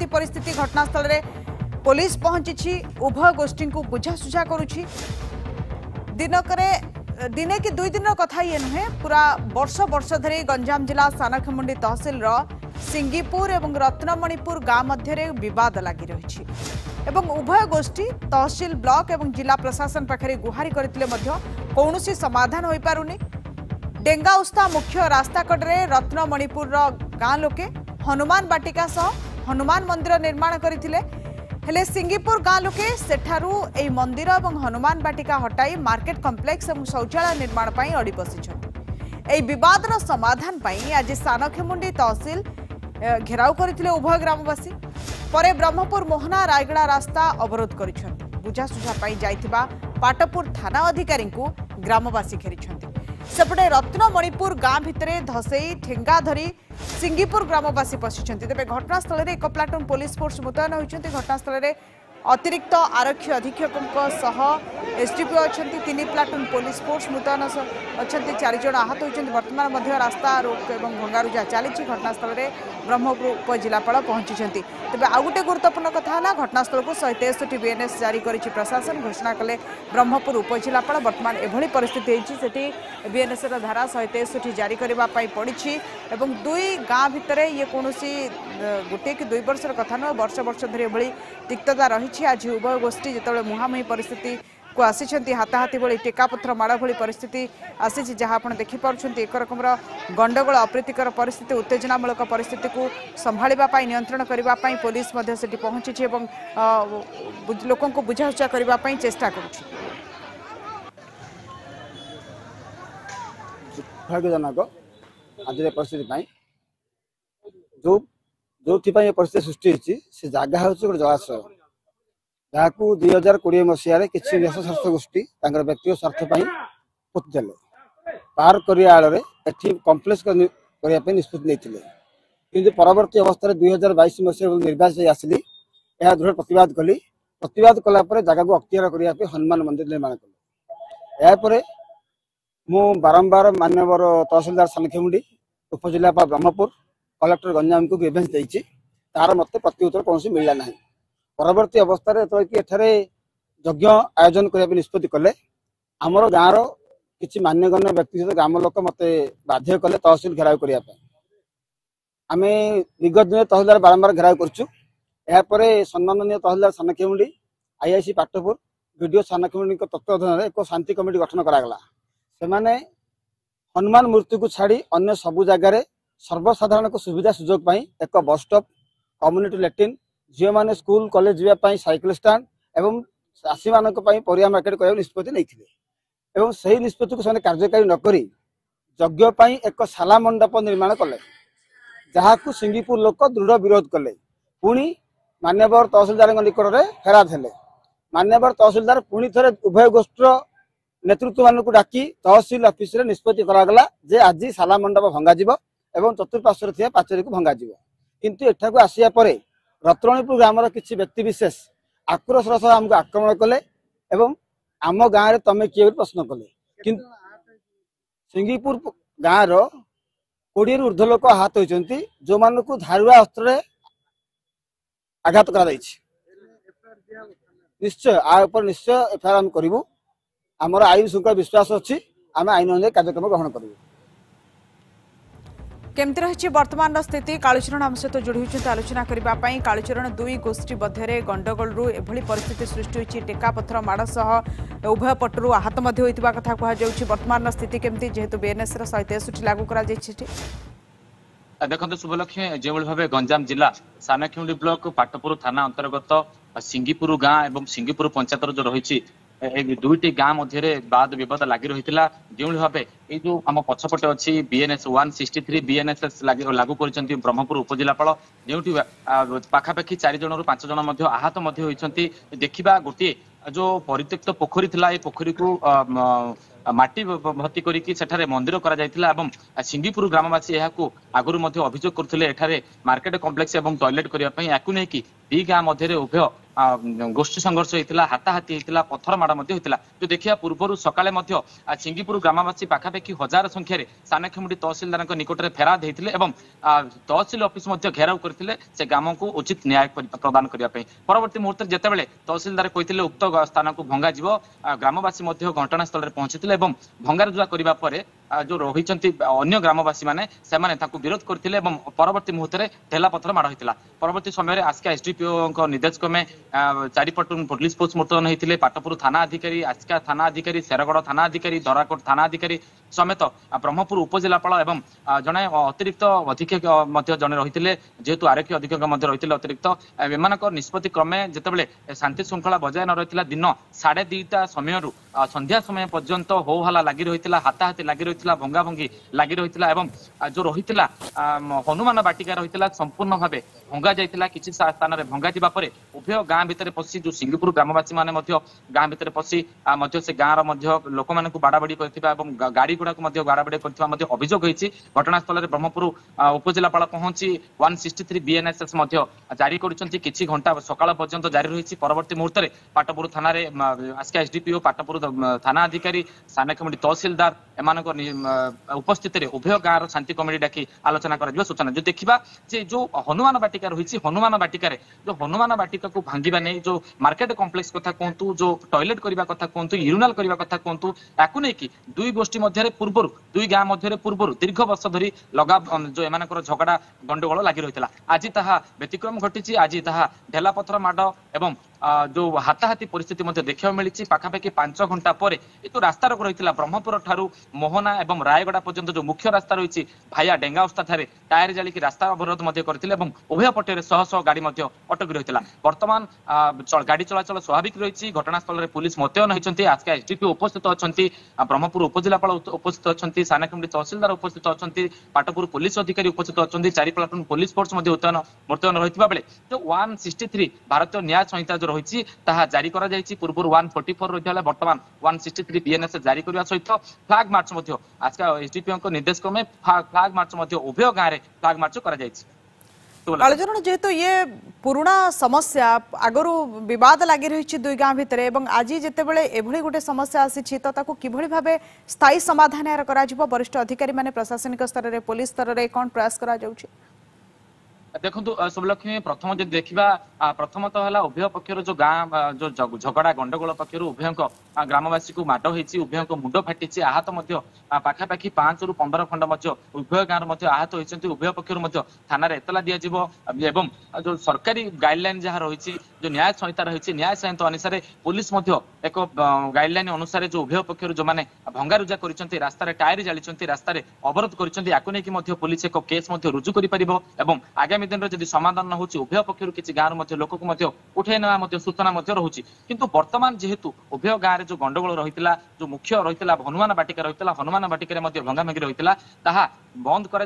परिस्थिति घटनास्थल रे पुलिस पहुंची उभय गोष्ठी को बुझासुझा करुछि दिनकरे दिने कि दुई दिन कथा ये नुहे पूरा वर्ष वर्ष धरी गंजाम जिला सानखेमुंडी तहसिल सिंगीपुर एवं रत्नमणिपुर गाँ मध्य विवाद लगी रही उभय गोष्ठी तहसिल ब्लॉक एवं जिला प्रशासन पाखे गुहारी करथिले कौन समाधान हो पारुनी डेंगा उस्ता मुख्य रास्ता कड़े रत्नमणिपुर गाँ लोके हनुमान बाटिका सह हनुमान मंदिर निर्माण करथिले हेले सिंगीपुर गाँ लोके सेठारू ए मंदिर और हनुमान बाटिका हटाई मार्केट कम्प्लेक्स और शौचालय निर्माण पर अड़ी बसी बदर समाधान पर आज सानखेमुंडी तहसिल घेराव करथिले उभय ग्रामवासी परे ब्रह्मपुर मोहना रायगड़ा रास्ता अवरोध कर बुझासुझा जाइथिबा पाटपुर थाना अधिकारी को ग्रामवासी घेरी सेपटे रत्नमणिपुर गाँ भितर धसई ठेंगा धरी सिंगीपुर ग्रामवासी पशिंट तेज घटनास्थल में एक प्लाटून पुलिस फोर्स मुतयन होती घटनास्थल में अतिरिक्त आरक्षी अधीक्षकों एसडीपी अच्छा 3 प्लाटून पुलिस फोर्स मुतयन अच्छा 4 जन आहत होती बर्तमान रास्ता रोक और भंगारुजा चली घटनास्थल में ब्रह्मपुर उपजिलापाल पहुंची तेज आउ गोटे गुरुत्वपूर्ण कथा है घटनास्थल को 163 बीएनएस जारी कर प्रशासन घोषणा कले ब्रह्मपुर उपजिलापाल बर्तमान एभली परिस्थिति होती बीएनएस धारा 163 जारी करने पड़ी और दुई गाँ भितर ये कौन गोटे कि 2 वर्षर कथा नुह वर्ष वर्ष धरी एभली तिक्तता रही आज उभय गोष्ठी जो मुहांमुही परिस्थिति को आसी हाथाहाथी भली टेकापथर माड़ भली परिस्थिति आसी जहाँ आप देखिपुं एक रकम गंडगोल अप्रीतिकर परिस्थिति उत्तेजनामूलक परिस्थिति को संभाळा नियंत्रण करने पुलिस पहुंची लोकों को बुझासुझा करने चेष्टा करुँच दुर्भाग्यजनक आज परिस्थिति जो परिस्थिति सृष्टि होती से जगह हूँ गोटे जलाशय जहाँ 2020 मसीह किसी देश स्वार्थ गोष्ठी व्यक्तिगत स्वार्थ पोतीले पार्क करने कम्प्लेक्स करने निष्पत्ति नहीं परवर्ती अवस्था 2022 मसीह निर्वाचित आसली यह दृढ़ प्रतिवाद कलापर जगह को अख्तियार करने हनुमान मंदिर निर्माण कले मु बारंबार मानवर तहसिलदार सानखेमुंडी उपजिलापाल ब्रह्मपुर कलेक्टर गंजाम को ग्रीवेंस देती तार मत प्रत्युत्तर कौन मिलला ना परवर्ती अवस्था एठारे यज्ञ आयोजन करने निष्पत्ति कले आमर गाँव किसी मान्यगण्य व्यक्ति सहित ग्राम लोक मत बाध्य कले तहसिल घेराव करने आम विगत दिन तहसिलदार बारंबार घेराव कर सम्माननीय तहसिलदार सानखेमुंडी आईआईसी पाटपुर वीडियो सानखेमुंडी तत्वावधान एक शांति कमिटी गठन करागला से हनुमान मूर्ति को छाड़ी अन्य सबू जगार सर्वसाधारण को सुविधा सुजोग एक बस स्टॉप कम्युनिटी लैट्रिन झील मैंने स्कूल कॉलेज जावाई साइकिल स्टाण्ड एवं चाषी मान परिया मार्केट कर निष्पत्ति नहीं से निष्पत्ति को कार्यकारी नक यज्ञ एक शाला मंडप निर्माण कले जहाँ को सिंगीपुर लोक दृढ़ विरोध कले पुणी मान्यवर तहसिलदार निकट में फेराद हेले मान्यवर तहसिलदार पुणी थे उभय गोष्ठी नेतृत्व मान को डाकी तहसिल ऑफिस रे निष्पत्ति करागला जे आज शाला मंडप भंगाଯିव एवं चतुर्पार्श्वर थिया पाचेरी को भंगाଯିव किंतु एठा को आसिया परे रत्नमणिपुर ग्रामर किसी व्यक्ति विशेष आक्रोशर सह आमको आक्रमण कले एवं आम गाँव में तमे किए प्रश्न कले किंतु सिंगीपुर गाँव 20 ऊर्ध्व लोक आहत होती जो मान को धारुआ अस्त्र आघात करा निश्चय निश्चय एफआईआर आम करूँ आमर आईन श्रृंखला विश्वास अच्छी आम आईन अनुसार कार्यक्रम ग्रहण करूँ केमती रही वर्तमान स्थिति कालीचरण आम सहित जोड़ी होती आलोचना करने कालीचरण दुई गोष्ठी मध्य गंडगोलू एभली परिस्थिति सृष्टि होती टेकापथर माड़ सह उभय पटरू आहत होता कथा कहुच्छी वर्तमान स्थिति केमती जेहेतु बीएनएस 163 लागू कर देखते शुभलक्ष्मी जो भाव गंजाम जिला सानखेमुंडी ब्लॉक पाटपुर थाना अंतर्गत सिंगीपुर गाँ और सिंगीपुर पंचायत जो रही दुईटी गाँ मध्य वाद विवाद लगी रही जो भाव ये जो आम पछपटे अच्छी बीएनएस 163 बीएनएस लागू कर ब्रह्मपुर उपजिलापाल जो पाखापाखि 4 जन 5 जन आहत होती देखा गोटे जो परित्यक्त पोखरी थिला पोखरी को माटी भर्ती करी मंदिर कर सिंगीपुर ग्रामवासी आगुरी अभियोग करते मार्केट कम्प्लेक्स और टॉयलेट करने या दी गाँ मध्य उभय गोष्ठी संघर्ष होता हाथाहाती होता पथर माड़ होता जो देखिया पूर्व सकाले सिंगीपुर ग्रामवासी पाखापाखि 1000 संख्यार सानखेमुंडी तहसिलदार निकट में फेराद होते तहसिल ऑफिस घेराव करते से ग्राम को उचित न्याय प्रदान करने परवर्ती मुहूर्त जितेबाला तहसिलदार कहते उक्त स्थान को भंगा ग्रामवासी घटनास्थल में पहुंची भंगारुजा करने जो रही अन्य ग्रामवासी मैंने विरोध करते परवर्ती मुहूर्त में ढेला पथर माड़ होता परवर्ती समय आस्का एसडीपीओ निर्देशक में चारिपट पुलिस फोर्स मुतयन होते पाटपुर थाना अधिकारी आस्का थाना अधिकारी शेरगढ़ थाना अधिकारी धराकोट थाना अधिकारी समेत ब्रह्मपुर उपजिलापाल एवं जड़े अतिरिक्त अधीक्षक जड़े रही जेहेतु आरक्षी अधीक्षक रही अतिरिक्त एम निष्पत्ति क्रमे जितेबाला शांति श्रृंखला बजाय न रही दिन 2:30 समय संध्या समय पर्यंत हो हल्ला लगी रही हाथाहाती लगी रही भंगा भंगी लगी रही जो रही हनुमान बाटिका रही संपूर्ण भाव भंगा जाइए किसी स्थान में भंगा जावापर उभय गाँ भितर पशि जो सिंगीपुर ग्रामवासी मैंने गाँ भितर पशि से गाँव लोक मान बाड़ाबाड़ी कर गाड़ी गुड़ाक बाड़ाबाड़ी कर अभियोग होती घटनास्थल में ब्रह्मपुर उपजिलापाल पहुंची 163 BNSS जारी कर घंटा सकाल पर्यंत जारी रही परवर्ती मुहूर्त में पाटपुर थाना आस्का एसडीपीओ पाटपुर थाना अधिकारी सानखेमुंडी तहसिलदार एम उपस्थित उभय गाँव शांति कमिटी डाकी आलोचना कर सूचना जो देखा जो हनुमान बाटिका रही हनुमान बाटिका जो हनुमान बाटिका को भांगा नहीं जो मार्केट कॉम्प्लेक्स कथा कहतु जो टॉयलेट करने कथा कहतु यूरिनाल करने कथा कहतु ताकू नहीं दुई गोष्ठी मध्य पूर्व दुई गाँ मध्य पूर्व दीर्घ वर्ष धरी लगा जो एम झगड़ा गंडगोल लगी रही आज ताहा व्यतिक्रम घटी आज ताहा ढेला पथर माड़ एवं जो हाथाहाती परिस्थिति देखा मिली पाखापाखि 5 घंटा पर जो रास्ता रोक रही ब्रह्मपुर ठारू मोहना एवं रायगड़ा पर्यंत जो मुख्य रास्ता रही भाया डेंगाउस्ता ठारे टायर जालिकी रास्ता अवरोध करते उभय पटे शह शह गाड़ी अटकी रही बर्तमान गाड़ी चलाचल स्वाभाविक रही घटनास्थल में पुलिस मुतयन होती आजका एसडीपीओ उपस्थित अच्छा ब्रह्मपुर उपजिलापाल उपस्थित अच्छा सानखेमुंडी तहसिलदार उपस्थित अच्छा पाटपुर पुलिस अधिकारी उपस्थित अच्छा 4 प्लाटून पुलिस फोर्स मुतयन रही बेले जो 163 भारतीय न्याय संहिता जो रही जारी पूर्व 144 रही है बर्तमान 163 BNSS जारी करने सहित फ्लैग मार्च आजका एसडीपीओ निर्देश क्रमे फ्लैग मार्च उभय गाँव में फ्लैग मार्च कर कालचरण जेहेतु ये पुराना समस्या आगरू विवाद लगी रही दुई गाँ भितर आज जितेबाला एभली गोटे समस्या आसी तो किभली भाव स्थायी समाधान यार करा वरिष्ठ अधिकारी माने प्रशासनिक स्तर में पुलिस स्तर में कौन प्रयास करा जाउछि? देखो शुभलक्ष्मी प्रथम जो देखा प्रथमतः है उभय पक्षर जो गाँ जो झगड़ा गंडगोल पक्षर उभय ग्रामवासी को माड़ होती उभय मुंड फाटी आहत पाखापाखि 5 ରୁ 15 खंड उभय गाँव आहत होती उभय पक्षर थाना एतला दिज्व जो सरकारी गाइडलाइन जहाँ रही जो न्याय संहिता रही न्याय संहिता अनुसार पुलिस एक गाइडलाइन अनुसार जो उभय पक्षर जो मैंने भंगारुजा कर रास्तार टायर जाली रास्तार अवरोध कर पुलिस एक केस रुजु कर आगामी दिन में समाधान न हो उभय पक्षर किसी गाँव लोक को उठे ना सूचना रोचे किंतु वर्तमान जेहेतु उभय गाँव जो गंडगोल रही जो मुख्य रही हनुमान बाटिका रही हनुमान बाटिका भंगाभांगी रही बंद कर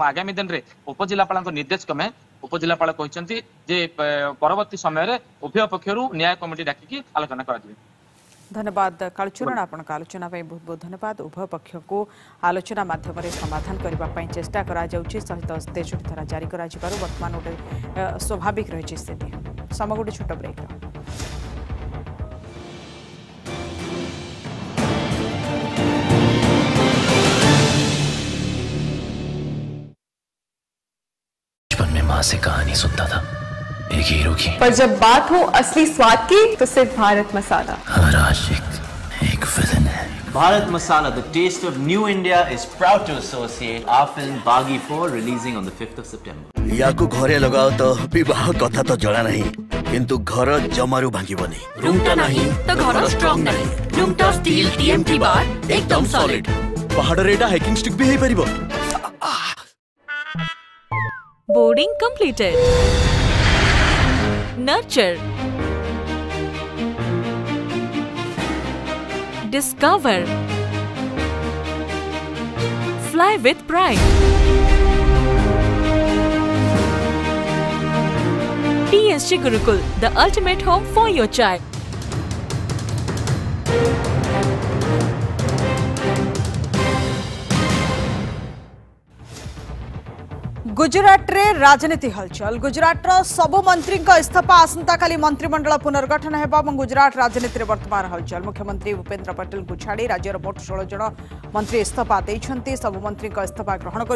आगामी दिन में उपजिलापाल निर्देश क्रमे उपजिलापाल कहते परवर्ती समय उभय पक्षर न्याय कमिटी डाकी आलोचना कर धन्यवाद कालचरण आपण आलोचना बहुत बहुत धन्यवाद उभय पक्ष को आलोचना माध्यम समाधान करने चेष्टा करा जाउछि सहित 63 धारा जारी करा जिबारु वर्तमान गोटे स्वाभाविक रही स्थिति सम गोटे छोट ब्रेक बचपन में माँ से कहानी सुनता था एक हीरो की, पर जब बात हो असली स्वाद की तो सिर्फ भारत मसाला। हर आशिक एक विलन है। Bharat Masala, the taste of new India, is proud to associate our film Baghi 4 releasing on the 5th of September. याकू घरे लगाओ तो विवाह कथा तो जड़ा नहीं किंतु घर जमारू भांगिबनी। रूमटा नहीं तो घर स्ट्रांग नहीं। रूमटा स्टील TMT बार एकदम सॉलिड। पहाड़ रेटा हाइकिंग स्टिक भी है परिबो। Boarding completed. Nurture, discover, fly with pride. TSG Gurukul, the ultimate home for your child. Gujarat रे राजनीति हलचल गुजरात सबु मंत्री इस्तीफा आसंता काली मंत्रिमंडल पुनर्गठन हेबा गुजरात राजनीति रे वर्तमान हलचल मुख्यमंत्री भूपेन्द्र पटेल को छाड़ी राज्यर मोट 16 जन मंत्री इस्तीफा देइछन्ती सबु मंत्री इस्तीफा ग्रहण कर